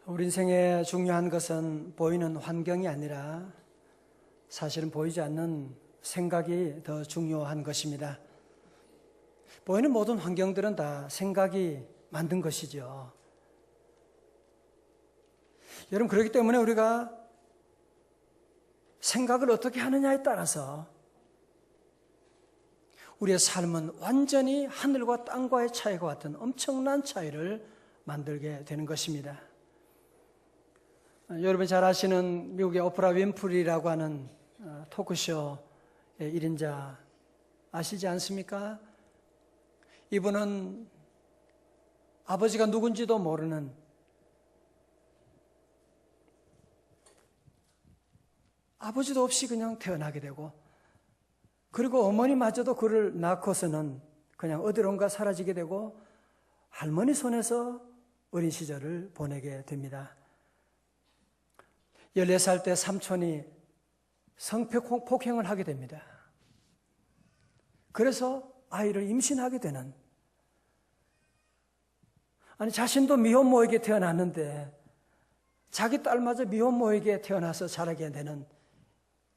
우리 인생에 중요한 것은 보이는 환경이 아니라 사실은 보이지 않는 생각이 더 중요한 것입니다. 보이는 모든 환경들은 다 생각이 만든 것이죠. 여러분, 그렇기 때문에 우리가 생각을 어떻게 하느냐에 따라서 우리의 삶은 완전히 하늘과 땅과의 차이가 같은 엄청난 차이를 만들게 되는 것입니다. 여러분 잘 아시는 미국의 오프라 윈프리라고 하는 토크쇼의 1인자 아시지 않습니까? 이분은 아버지가 누군지도 모르는 아버지도 없이 그냥 태어나게 되고, 그리고 어머니마저도 그를 낳고서는 그냥 어디론가 사라지게 되고 할머니 손에서 어린 시절을 보내게 됩니다. 14살 때 삼촌이 성폭행을 하게 됩니다. 그래서 아이를 임신하게 되는, 자신도 미혼모에게 태어났는데 자기 딸마저 미혼모에게 태어나서 자라게 되는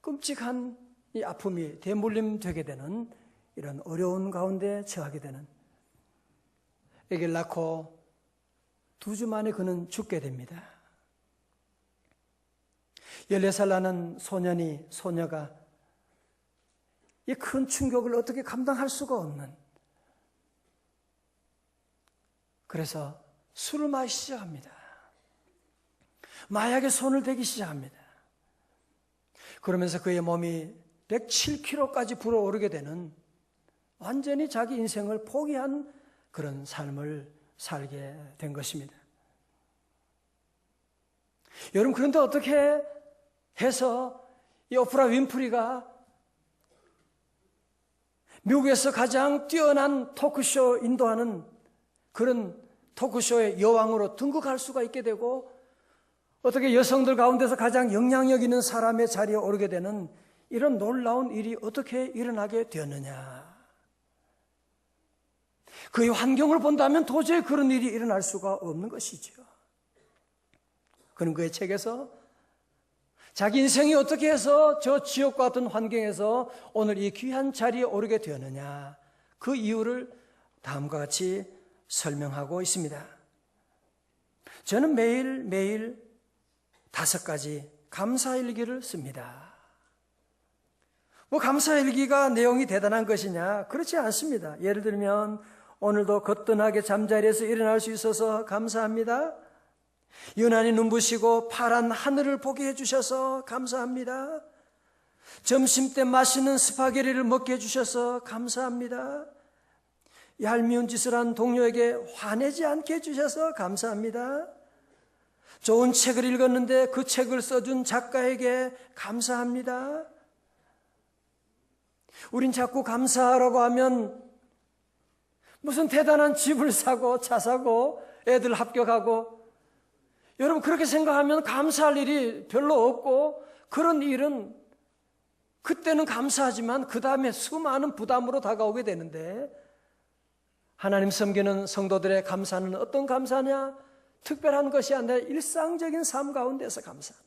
끔찍한 이 아픔이 대물림되게 되는 이런 어려운 가운데 처하게 되는, 아기를 낳고 2주 만에 그는 죽게 됩니다. 14살 나는 소녀가 이 큰 충격을 어떻게 감당할 수가 없는, 그래서 술을 마시기 시작합니다. 마약에 손을 대기 시작합니다. 그러면서 그의 몸이 107kg까지 불어오르게 되는, 완전히 자기 인생을 포기한 그런 삶을 살게 된 것입니다. 여러분, 그런데 어떻게 해서 이 오프라 윈프리가 미국에서 가장 뛰어난 토크쇼 인도하는 그런 토크쇼의 여왕으로 등극할 수가 있게 되고, 어떻게 여성들 가운데서 가장 영향력 있는 사람의 자리에 오르게 되는 이런 놀라운 일이 어떻게 일어나게 되었느냐. 그의 환경을 본다면 도저히 그런 일이 일어날 수가 없는 것이죠. 그는 그의 책에서 자기 인생이 어떻게 해서 저 지옥과 같은 환경에서 오늘 이 귀한 자리에 오르게 되었느냐, 그 이유를 다음과 같이 설명하고 있습니다. 저는 매일 5가지 감사일기를 씁니다. 감사일기가 내용이 대단한 것이냐? 그렇지 않습니다. 예를 들면 오늘도 거뜬하게 잠자리에서 일어날 수 있어서 감사합니다. 유난히 눈부시고 파란 하늘을 보게 해주셔서 감사합니다. 점심때 맛있는 스파게티를 먹게 해주셔서 감사합니다. 얄미운 짓을 한 동료에게 화내지 않게 해주셔서 감사합니다. 좋은 책을 읽었는데 그 책을 써준 작가에게 감사합니다. 우린 자꾸 감사하라고 하면 무슨 대단한 집을 사고 차 사고 애들 합격하고, 여러분 그렇게 생각하면 감사할 일이 별로 없고, 그런 일은 그때는 감사하지만 그 다음에 수많은 부담으로 다가오게 되는데, 하나님 섬기는 성도들의 감사는 어떤 감사냐? 특별한 것이 아니라 일상적인 삶 가운데서 감사하는,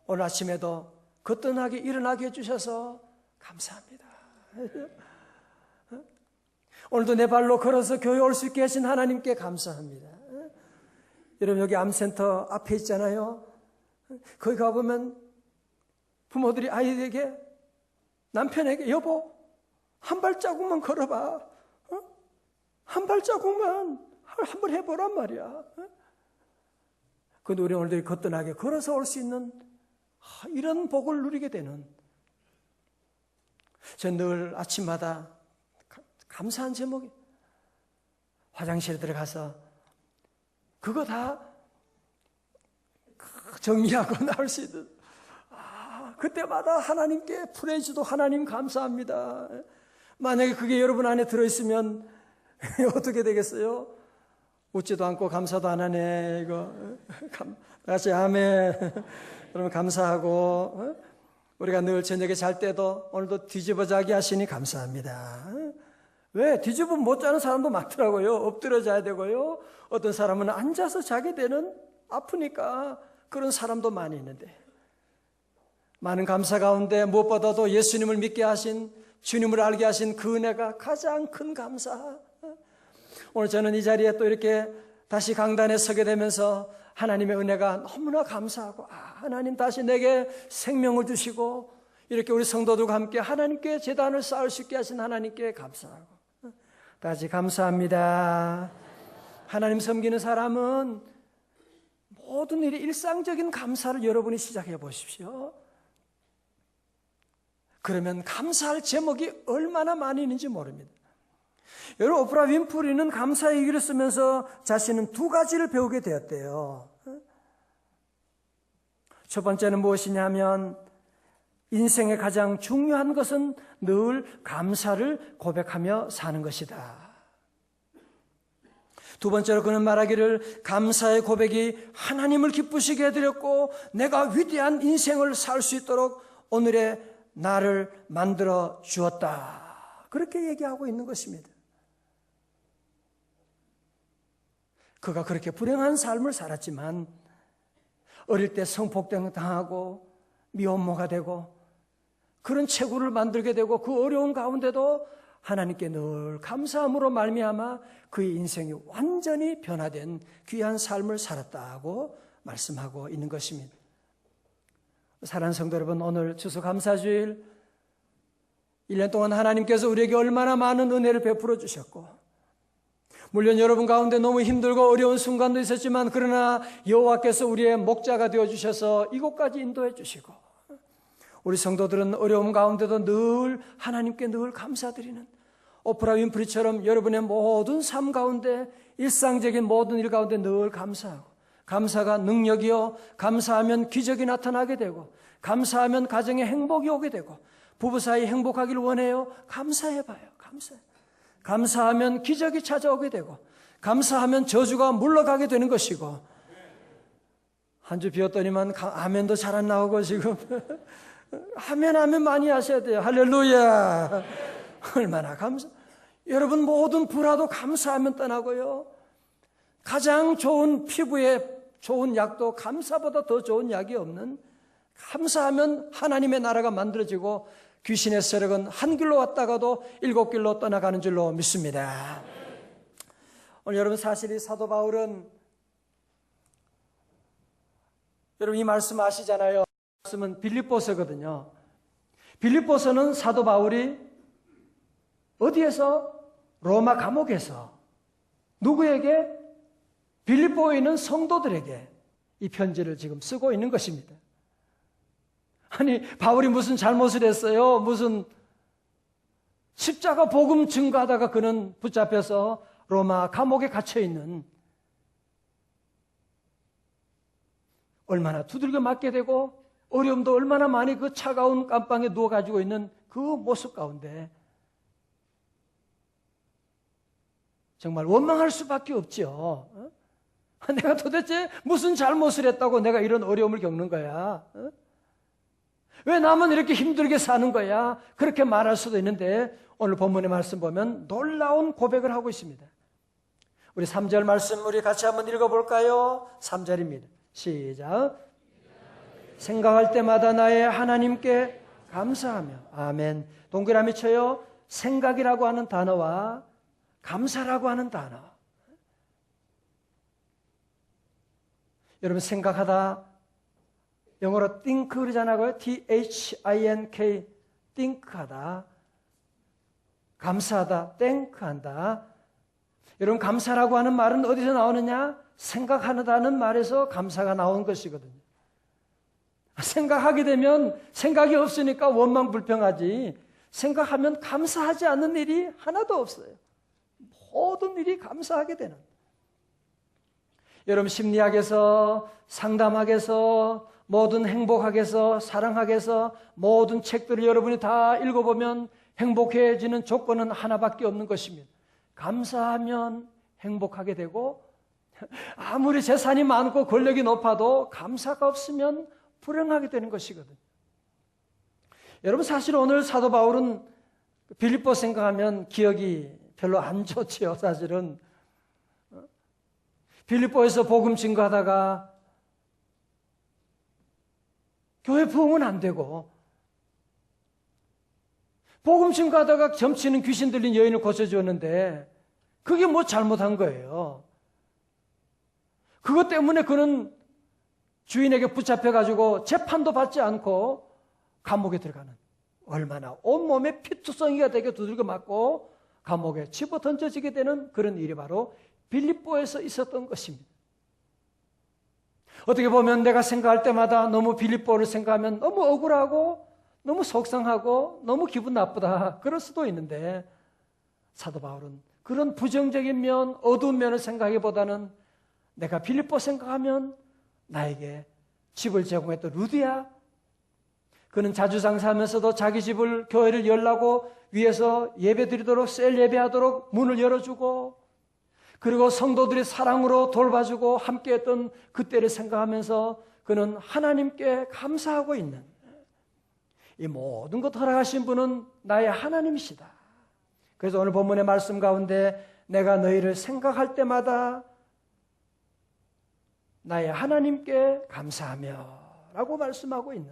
오늘 아침에도 거뜬하게 일어나게 해주셔서 감사합니다. 오늘도 내 발로 걸어서 교회 올 수 있게 하신 하나님께 감사합니다. 여러분 여기 암센터 앞에 있잖아요. 거기 가보면 부모들이 아이에게, 남편에게, 여보 한 발자국만 걸어봐, 한 발자국만 한번 해보란 말이야. 그런데 우리 오늘도 거뜬하게 걸어서 올 수 있는 이런 복을 누리게 되는, 전 늘 아침마다 감사한 제목이, 화장실에 들어가서 그거 다 정리하고 나올 수 있는, 그때마다 하나님께 프레이즈도, 하나님 감사합니다. 만약에 그게 여러분 안에 들어있으면 어떻게 되겠어요? 웃지도 않고 감사도 안 하네. 이거 같이 아멘. 여러분 감사하고, 우리가 늘 저녁에 잘 때도 오늘도 뒤집어 자기 하시니 감사합니다. 왜? 뒤집으면 못 자는 사람도 많더라고요. 엎드려 자야 되고요. 어떤 사람은 앉아서 자게 되는, 아프니까 그런 사람도 많이 있는데, 많은 감사 가운데 무엇보다도 예수님을 믿게 하신, 주님을 알게 하신 그 은혜가 가장 큰 감사. 오늘 저는 이 자리에 또 이렇게 다시 강단에 서게 되면서 하나님의 은혜가 너무나 감사하고, 하나님 다시 내게 생명을 주시고 이렇게 우리 성도들과 함께 하나님께 제단을 쌓을 수 있게 하신 하나님께 감사하고, 다시 감사합니다. 하나님 섬기는 사람은 모든 일이 일상적인 감사를 여러분이 시작해 보십시오. 그러면 감사할 제목이 얼마나 많이 있는지 모릅니다. 여러분, 오프라 윈프리는 감사 얘기를 쓰면서 자신은 두 가지를 배우게 되었대요. 첫 번째는 무엇이냐면, 인생의 가장 중요한 것은 늘 감사를 고백하며 사는 것이다. 두 번째로 그는 말하기를, 감사의 고백이 하나님을 기쁘시게 해드렸고 내가 위대한 인생을 살 수 있도록 오늘의 나를 만들어 주었다. 그렇게 얘기하고 있는 것입니다. 그가 그렇게 불행한 삶을 살았지만 어릴 때 성폭행당하고 미혼모가 되고 그런 체구를 만들게 되고 그 어려운 가운데도 하나님께 늘 감사함으로 말미암아 그의 인생이 완전히 변화된 귀한 삶을 살았다고 말씀하고 있는 것입니다. 사랑하는 성도 여러분, 오늘 추수감사주일 1년 동안 하나님께서 우리에게 얼마나 많은 은혜를 베풀어 주셨고, 물론 여러분 가운데 너무 힘들고 어려운 순간도 있었지만 그러나 여호와께서 우리의 목자가 되어주셔서 이곳까지 인도해 주시고, 우리 성도들은 어려움 가운데도 늘 하나님께 늘 감사드리는, 오프라 윈프리처럼 여러분의 모든 삶 가운데 일상적인 모든 일 가운데 늘 감사하고, 감사가 능력이요, 감사하면 기적이 나타나게 되고, 감사하면 가정에 행복이 오게 되고, 부부 사이 행복하기를 원해요. 감사해봐요. 감사하면 기적이 찾아오게 되고, 감사하면 저주가 물러가게 되는 것이고, 한 주 비웠더니만 아멘도 잘 안 나오고 지금 아멘 많이 하셔야 돼요. 할렐루야. 얼마나 감사. 여러분 모든 불화도 감사하면 떠나고요. 가장 좋은 피부에 좋은 약도 감사보다 더 좋은 약이 없는, 감사하면 하나님의 나라가 만들어지고 귀신의 세력은 한 길로 왔다가도 7길로 떠나가는 줄로 믿습니다. 오늘 여러분, 사실 이 사도 바울은, 여러분 이 말씀 아시잖아요. 말씀은 빌립보서거든요. 빌립보서는 사도 바울이 어디에서? 로마 감옥에서 누구에게? 빌립보에 있는 성도들에게 이 편지를 지금 쓰고 있는 것입니다. 아니, 바울이 무슨 잘못을 했어요? 무슨 십자가 복음 증거하다가 그는 붙잡혀서 로마 감옥에 갇혀 있는, 얼마나 두들겨 맞게 되고 어려움도 얼마나 많이 그 차가운 감방에 누워가지고 있는 그 모습 가운데 정말 원망할 수밖에 없죠. 내가 도대체 무슨 잘못을 했다고 내가 이런 어려움을 겪는 거야? 왜 나만 이렇게 힘들게 사는 거야? 그렇게 말할 수도 있는데 오늘 본문의 말씀 보면 놀라운 고백을 하고 있습니다. 우리 3절 말씀 우리 같이 한번 읽어볼까요? 3절입니다. 시작. 생각할 때마다 나의 하나님께 감사하며. 아멘. 동그라미 쳐요. 생각이라고 하는 단어와 감사라고 하는 단어. 여러분, 생각하다 영어로 think 그러잖아요. T-H-I-N-K, think하다. 감사하다, thank한다. 여러분, 감사라고 하는 말은 어디서 나오느냐? 생각하다는 말에서 감사가 나온 것이거든요. 생각하게 되면 생각이 없으니까 원망불평하지, 생각하면 감사하지 않는 일이 하나도 없어요. 모든 일이 감사하게 되는. 여러분, 심리학에서, 상담학에서, 모든 행복학에서, 사랑학에서 모든 책들을 여러분이 다 읽어보면 행복해지는 조건은 하나밖에 없는 것입니다. 감사하면 행복하게 되고, 아무리 재산이 많고 권력이 높아도 감사가 없으면 불행하게 되는 것이거든요. 여러분, 사실 오늘 사도 바울은 빌립보 생각하면 기억이 별로 안 좋지요, 사실은. 빌립보에서 복음 증거하다가 교회 부흥은 안 되고, 복음 증거하다가 점치는 귀신 들린 여인을 고쳐주었는데 그게 뭐 잘못한 거예요. 그것 때문에 그는 주인에게 붙잡혀가지고 재판도 받지 않고 감옥에 들어가는, 얼마나 온몸에 피투성이가 되게 두들겨 맞고 감옥에 집어 던져지게 되는 그런 일이 바로 빌립보에서 있었던 것입니다. 어떻게 보면 내가 생각할 때마다 너무 빌립보를 생각하면 너무 억울하고 너무 속상하고 너무 기분 나쁘다 그럴 수도 있는데, 사도 바울은 그런 부정적인 면, 어두운 면을 생각하기보다는 내가 빌립보 생각하면 나에게 집을 제공했던 루디아, 그는 자주 장사하면서도 자기 집을, 교회를 열라고 위해서 예배드리도록, 셀 예배하도록 문을 열어주고, 그리고 성도들의 사랑으로 돌봐주고 함께했던 그때를 생각하면서 그는 하나님께 감사하고 있는, 이 모든 것 허락하신 분은 나의 하나님이시다. 그래서 오늘 본문의 말씀 가운데 내가 너희를 생각할 때마다 나의 하나님께 감사하며 라고 말씀하고 있는,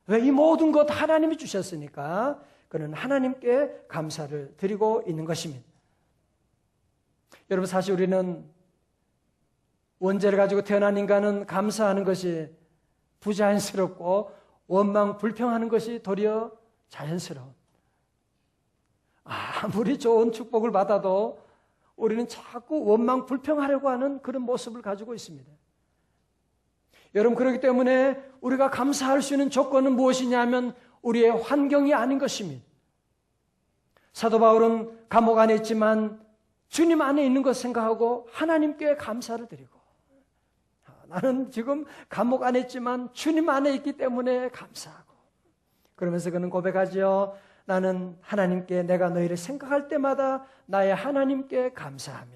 왜? 이 모든 것 하나님이 주셨으니까 그는 하나님께 감사를 드리고 있는 것입니다. 여러분, 사실 우리는 원죄를 가지고 태어난 인간은 감사하는 것이 부자연스럽고 원망 불평하는 것이 도리어 자연스러운, 아무리 좋은 축복을 받아도 우리는 자꾸 원망 불평하려고 하는 그런 모습을 가지고 있습니다. 여러분, 그렇기 때문에 우리가 감사할 수 있는 조건은 무엇이냐면 우리의 환경이 아닌 것입니다. 사도 바울은 감옥 안에 있지만 주님 안에 있는 것 생각하고 하나님께 감사를 드리고, 나는 지금 감옥 안에 있지만 주님 안에 있기 때문에 감사하고, 그러면서 그는 고백하죠. 나는 하나님께, 내가 너희를 생각할 때마다 나의 하나님께 감사하며.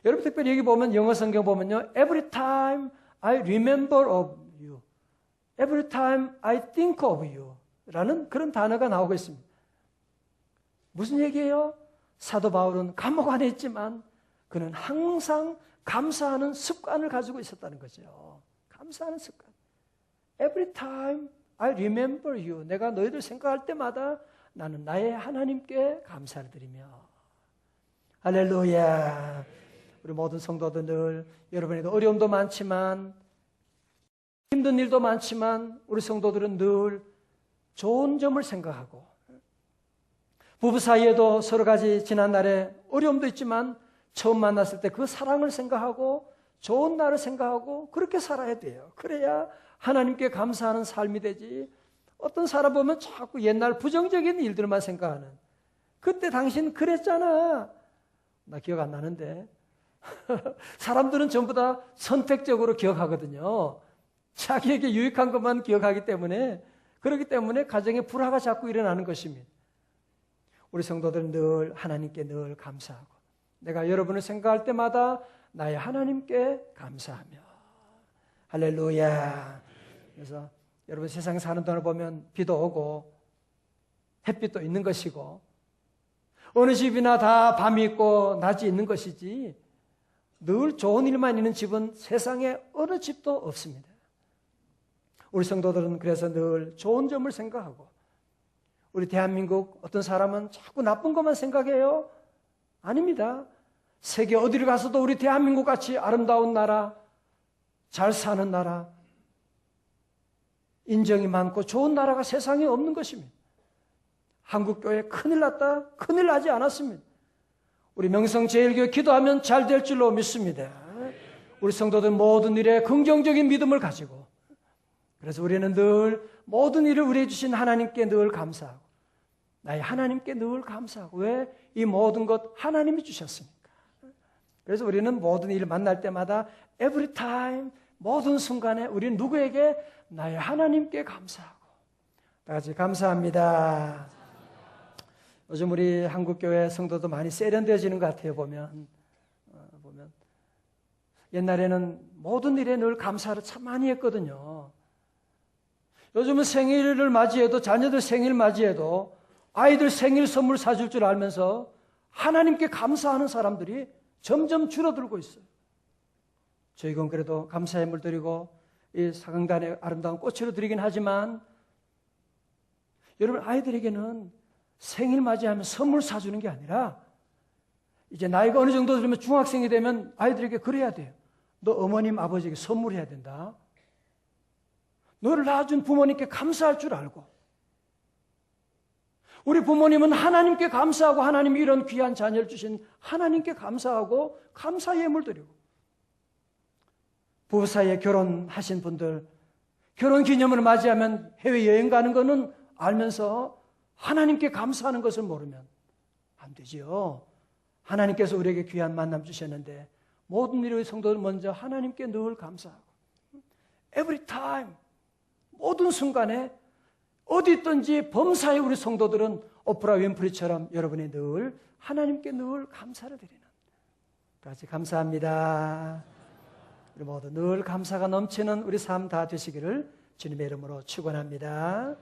여러분, 특별히 여기 보면 영어 성경 보면요, Every time I remember of you, Every time I think of you 라는 그런 단어가 나오고 있습니다. 무슨 얘기예요? 사도 바울은 감옥 안에 있지만 그는 항상 감사하는 습관을 가지고 있었다는 거죠. 감사하는 습관. Every time I remember you, 내가 너희들 생각할 때마다 나는 나의 하나님께 감사를 드리며. 할렐루야. 우리 모든 성도들 늘, 여러분에도 어려움도 많지만 힘든 일도 많지만 우리 성도들은 늘 좋은 점을 생각하고, 부부 사이에도 서로 가지 지난날에 어려움도 있지만 처음 만났을 때 그 사랑을 생각하고 좋은 날을 생각하고 그렇게 살아야 돼요. 그래야 하나님께 감사하는 삶이 되지. 어떤 사람 보면 자꾸 옛날 부정적인 일들만 생각하는, 그때 당신 그랬잖아, 나 기억 안 나는데. 사람들은 전부 다 선택적으로 기억하거든요. 자기에게 유익한 것만 기억하기 때문에, 그렇기 때문에 가정에 불화가 자꾸 일어나는 것입니다. 우리 성도들은 늘 하나님께 늘 감사하고, 내가 여러분을 생각할 때마다 나의 하나님께 감사하며. 할렐루야. 그래서 여러분, 세상 사는 동안 보면 비도 오고 햇빛도 있는 것이고 어느 집이나 다 밤이 있고 낮이 있는 것이지 늘 좋은 일만 있는 집은 세상에 어느 집도 없습니다. 우리 성도들은 그래서 늘 좋은 점을 생각하고, 우리 대한민국 어떤 사람은 자꾸 나쁜 것만 생각해요? 아닙니다. 세계 어디를 가서도 우리 대한민국 같이 아름다운 나라, 잘 사는 나라, 인정이 많고 좋은 나라가 세상에 없는 것입니다. 한국교회 큰일 났다? 큰일 나지 않았습니다. 우리 명성제일교회 기도하면 잘 될 줄로 믿습니다. 우리 성도들 모든 일에 긍정적인 믿음을 가지고, 그래서 우리는 늘 모든 일을 우리에게 주신 하나님께 늘 감사하고, 나의 하나님께 늘 감사하고. 왜? 이 모든 것 하나님이 주셨으니까. 그래서 우리는 모든 일을 만날 때마다 every time, 모든 순간에 우리는 누구에게? 나의 하나님께 감사하고. 다 같이 감사합니다. 요즘 우리 한국교회 성도도 많이 세련되어지는 것 같아요. 보면 옛날에는 모든 일에 늘 감사를 참 많이 했거든요. 요즘은 생일을 맞이해도, 자녀들 생일 맞이해도 아이들 생일 선물 사줄 줄 알면서 하나님께 감사하는 사람들이 점점 줄어들고 있어요. 저희는 그래도 감사의 물 드리고 이 사강단의 아름다운 꽃으로 드리긴 하지만 여러분, 아이들에게는 생일 맞이하면 선물 사주는 게 아니라 이제 나이가 어느 정도 들면 중학생이 되면 아이들에게 그래야 돼요. 너 어머님 아버지에게 선물해야 된다. 너를 낳아준 부모님께 감사할 줄 알고, 우리 부모님은 하나님께 감사하고 하나님이 이런 귀한 자녀를 주신 하나님께 감사하고 감사 예물 드리고, 부부 사이에 결혼하신 분들 결혼 기념을 맞이하면 해외여행 가는 거는 알면서 하나님께 감사하는 것을 모르면 안 되지요. 하나님께서 우리에게 귀한 만남 주셨는데 모든 일의 성도들 먼저 하나님께 늘 감사하고, every time, 모든 순간에 어디 있든지 범사에 우리 성도들은 오프라 윈프리처럼 여러분이 늘 하나님께 늘 감사를 드리는, 같이 감사합니다. 우리 모두 늘 감사가 넘치는 우리 삶 다 되시기를 주님의 이름으로 축원합니다.